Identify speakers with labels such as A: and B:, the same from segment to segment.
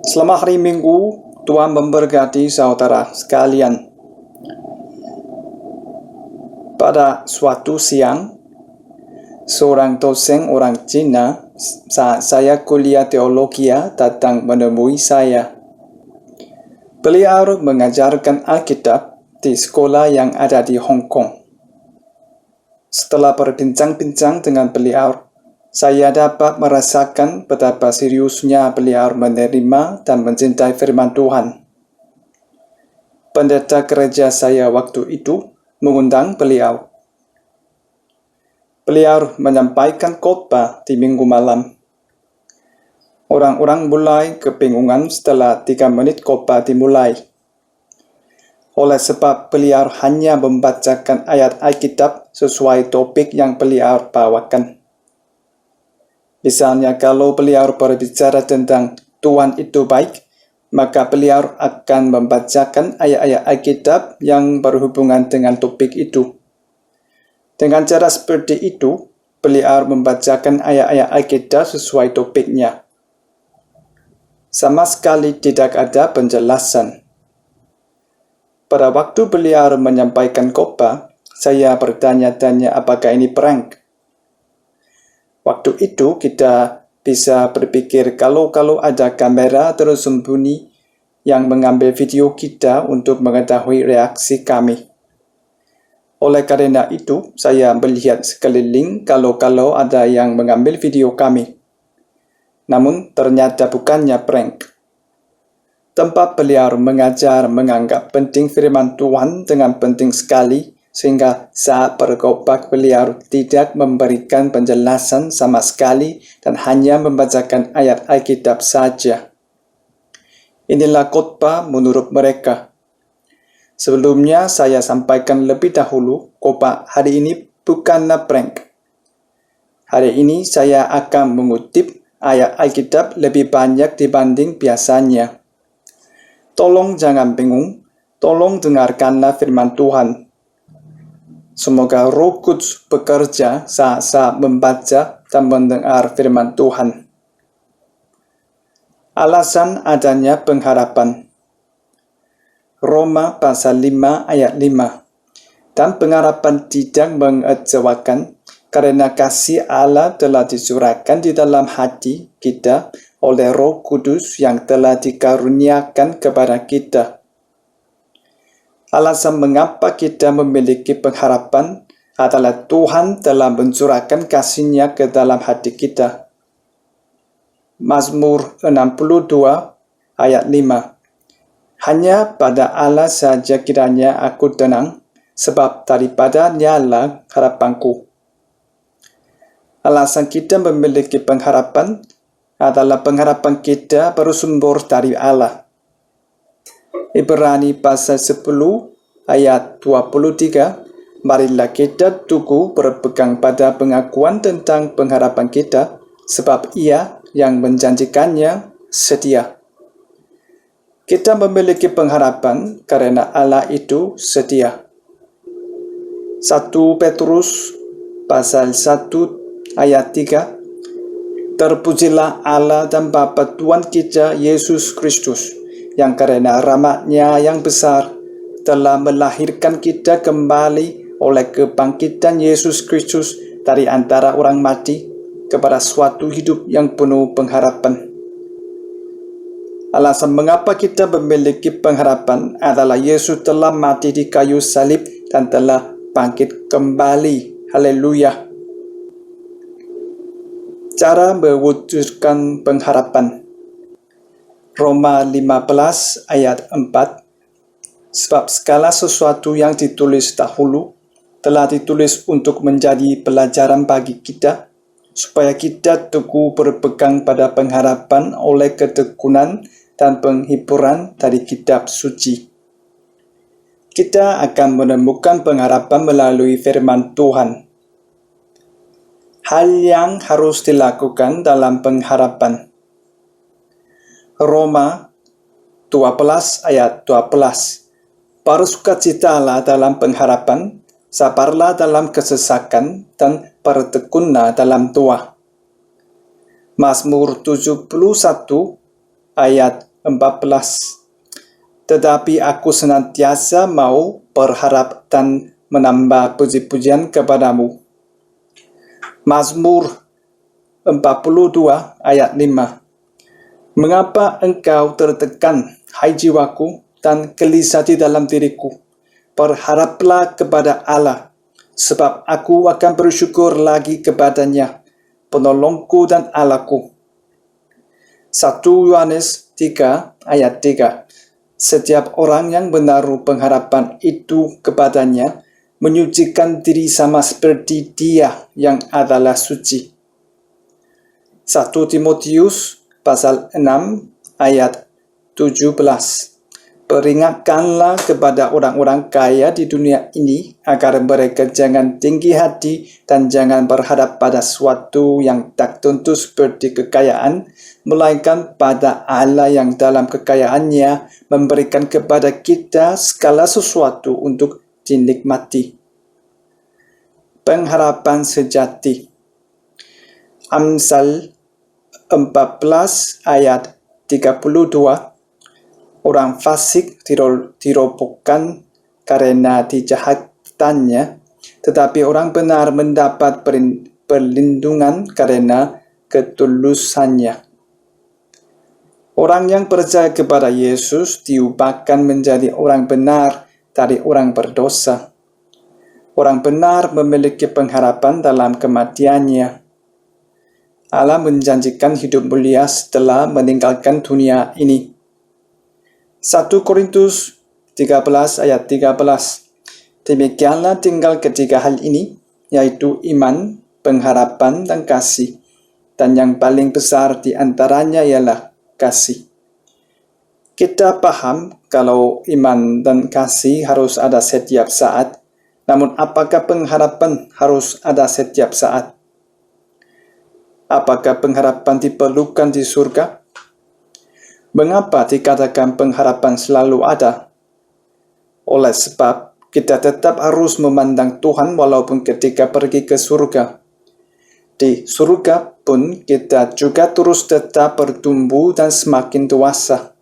A: Selamat hari Minggu, Tuhan memberkati saudara sekalian. Pada suatu siang, seorang dosen orang Cina saat saya kuliah teologi datang menemui saya. Beliau mengajarkan Alkitab di sekolah yang ada di Hong Kong. Setelah berbincang-bincang dengan beliau, saya dapat merasakan betapa seriusnya beliau menerima dan mencintai firman Tuhan. Pendeta gereja saya waktu itu mengundang beliau. Beliau menyampaikan khotbah di minggu malam. Orang-orang mulai kebingungan setelah 3 menit khotbah dimulai. Oleh sebab beliau hanya membacakan ayat Alkitab sesuai topik yang beliau bawakan. Misalnya kalau beliau berbicara tentang Tuhan itu baik, maka beliau akan membacakan ayat-ayat Alkitab yang berhubungan dengan topik itu. Dengan cara seperti itu, beliau membacakan ayat-ayat Alkitab sesuai topiknya. Sama sekali tidak ada penjelasan. Pada waktu beliau menyampaikan khotbah, saya bertanya-tanya apakah ini prank. Waktu itu kita bisa berpikir kalau ada kamera tersembunyi yang mengambil video kita untuk mengetahui reaksi kami. Oleh karena itu, saya melihat sekeliling kalau ada yang mengambil video kami. Namun ternyata bukannya prank. Tempat beliau mengajar menganggap penting firman Tuhan dengan penting sekali, sehingga saat berkhotbah beliau tidak memberikan penjelasan sama sekali dan hanya membacakan ayat Alkitab saja. Inilah khotbah menurut mereka. Sebelumnya saya sampaikan lebih dahulu, khotbah hari ini bukanlah prank. Hari ini saya akan mengutip ayat Alkitab lebih banyak dibanding biasanya. Tolong jangan bingung, tolong dengarkanlah firman Tuhan. Semoga Roh Kudus bekerja saat membaca dan mendengar firman Tuhan. Alasan adanya pengharapan. Roma pasal 5 ayat 5. Dan pengharapan tidak mengecewakan karena kasih Allah telah dicurahkan di dalam hati kita oleh Roh Kudus yang telah dikaruniakan kepada kita. Alasan mengapa kita memiliki pengharapan adalah Tuhan telah mencurahkan kasih-Nya ke dalam hati kita. Mazmur 62 ayat 5. Hanya pada Allah saja kiranya aku tenang, sebab daripada Dialah harapanku. Alasan kita memiliki pengharapan adalah pengharapan kita bersumber dari Allah. Ibrani pasal 10 ayat 23. Marilah kita teguh berpegang pada pengakuan tentang pengharapan kita, sebab Ia yang menjanjikannya setia. Kita memiliki pengharapan karena Allah itu setia. 1 Petrus pasal 1 ayat 3. Terpujilah Allah dan Bapa Tuhan kita Yesus Kristus, yang karena rahmat-Nya yang besar telah melahirkan kita kembali oleh kebangkitan Yesus Kristus dari antara orang mati kepada suatu hidup yang penuh pengharapan. Alasan mengapa kita memiliki pengharapan adalah Yesus telah mati di kayu salib dan telah bangkit kembali. Haleluya. Cara mewujudkan pengharapan. Roma 15 ayat 4. Sebab segala sesuatu yang ditulis dahulu telah ditulis untuk menjadi pelajaran bagi kita, supaya kita teguh berpegang pada pengharapan oleh ketekunan dan penghiburan dari kitab suci. Kita akan menemukan pengharapan melalui firman Tuhan. Hal yang harus dilakukan dalam pengharapan. Roma 12 ayat 12. Bersukacitalah dalam pengharapan, sabarlah dalam kesesakan, dan bertekunlah dalam doa. Mazmur 71 ayat 14. Tetapi aku senantiasa mau berharap dan menambah puji-pujian kepadamu. Mazmur 42 ayat 5. Mengapa engkau tertekan, hai jiwaku, dan gelisah di dalam diriku? Berharaplah kepada Allah, sebab aku akan bersyukur lagi kepadanya, penolongku dan Allahku. 1 Yohanes 3 ayat 3. Setiap orang yang menaruh pengharapan itu kepadanya menyucikan diri sama seperti Dia yang adalah suci. 1 Timotius pasal 6 ayat 17. Peringatkanlah kepada orang-orang kaya di dunia ini agar mereka jangan tinggi hati dan jangan berharap pada sesuatu yang tak tentu seperti kekayaan, melainkan pada Allah yang dalam kekayaannya memberikan kepada kita segala sesuatu untuk dinikmati. Pengharapan sejati. Amsal 14 ayat 32. Orang fasik dirobohkan karena kejahatannya, tetapi orang benar mendapat perlindungan karena ketulusannya. Orang yang percaya kepada Yesus diubahkan menjadi orang benar dari orang berdosa. Orang benar memiliki pengharapan dalam kematiannya. Allah menjanjikan hidup mulia setelah meninggalkan dunia ini. 1 Korintus 13 ayat 13. Demikianlah tinggal ketiga hal ini, yaitu iman, pengharapan, dan kasih. Dan yang paling besar di antaranya ialah kasih. Kita paham kalau iman dan kasih harus ada setiap saat, namun apakah pengharapan harus ada setiap saat? Apakah pengharapan diperlukan di surga? Mengapa dikatakan pengharapan selalu ada? Oleh sebab kita tetap harus memandang Tuhan walaupun ketika pergi ke surga. Di surga pun kita juga terus tetap bertumbuh dan semakin dewasa.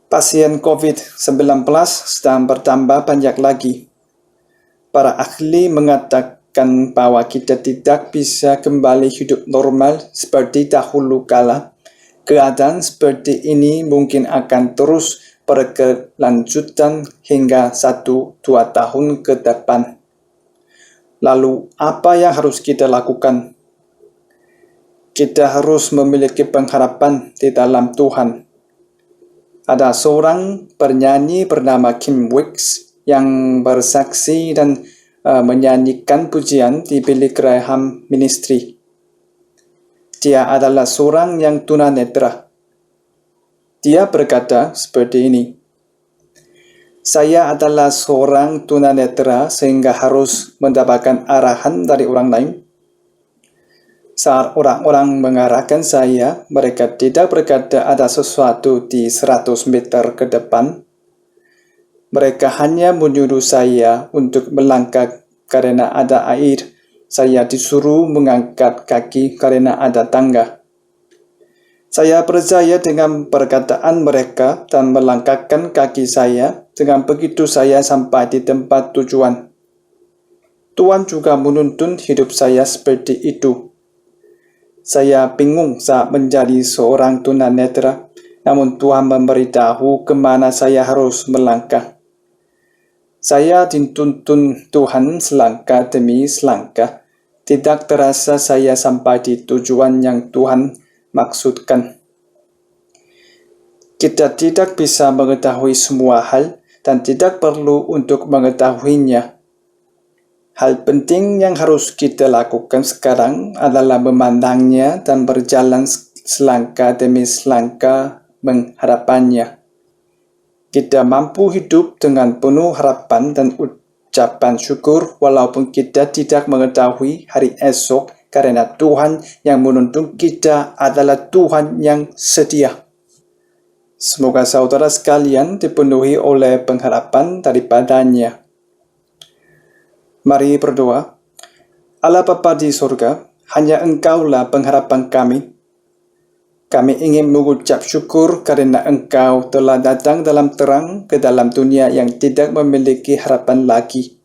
A: Pasien COVID-19 sedang bertambah banyak lagi. Para ahli mengatakan bahwa kita tidak bisa kembali hidup normal seperti dahulu kala. Keadaan seperti ini mungkin akan terus berkelanjutan hingga 1-2 tahun ke depan. Lalu, apa yang harus kita lakukan? Kita harus memiliki pengharapan di dalam Tuhan. Ada seorang penyanyi bernama Kim Wicks yang bersaksi dan menyanyikan pujian di Billy Graham Ministry. Dia adalah seorang yang tunanetra. Dia berkata seperti ini. Saya adalah seorang tunanetra sehingga harus mendapatkan arahan dari orang lain. Saat orang-orang mengarahkan saya, mereka tidak berkata ada sesuatu di 100 meter ke depan. Mereka hanya menyuruh saya untuk melangkah karena ada air. Saya disuruh mengangkat kaki karena ada tangga. Saya percaya dengan perkataan mereka dan melangkahkan kaki saya. Dengan begitu saya sampai di tempat tujuan. Tuhan juga menuntun hidup saya seperti itu. Saya bingung saat menjadi seorang tunanetra, namun Tuhan memberitahu kemana saya harus melangkah. Saya dituntun Tuhan selangkah demi selangkah. Tidak terasa saya sampai di tujuan yang Tuhan maksudkan. Kita tidak bisa mengetahui semua hal dan tidak perlu untuk mengetahuinya. Hal penting yang harus kita lakukan sekarang adalah memandangnya dan berjalan selangkah demi selangkah mengharapannya. Kita mampu hidup dengan penuh harapan dan ucapan syukur walaupun kita tidak mengetahui hari esok karena Tuhan yang menuntun kita adalah Tuhan yang setia. Semoga saudara sekalian dipenuhi oleh pengharapan daripadanya. Mari berdoa. Allah Bapa di surga, hanya Engkaulah pengharapan kami. Kami ingin mengucap syukur karena Engkau telah datang dalam terang ke dalam dunia yang tidak memiliki harapan lagi.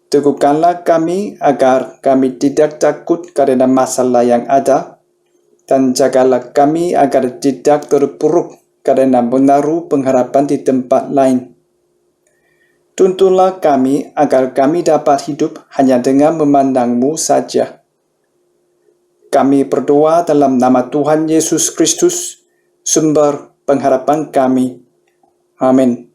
A: Teguhkanlah kami agar kami tidak takut karena masalah yang ada, dan jagalah kami agar tidak terpuruk karena menaruh pengharapan di tempat lain. Tuntunlah kami agar kami dapat hidup hanya dengan memandang-Mu saja. Kami berdoa dalam nama Tuhan Yesus Kristus, sumber pengharapan kami. Amin.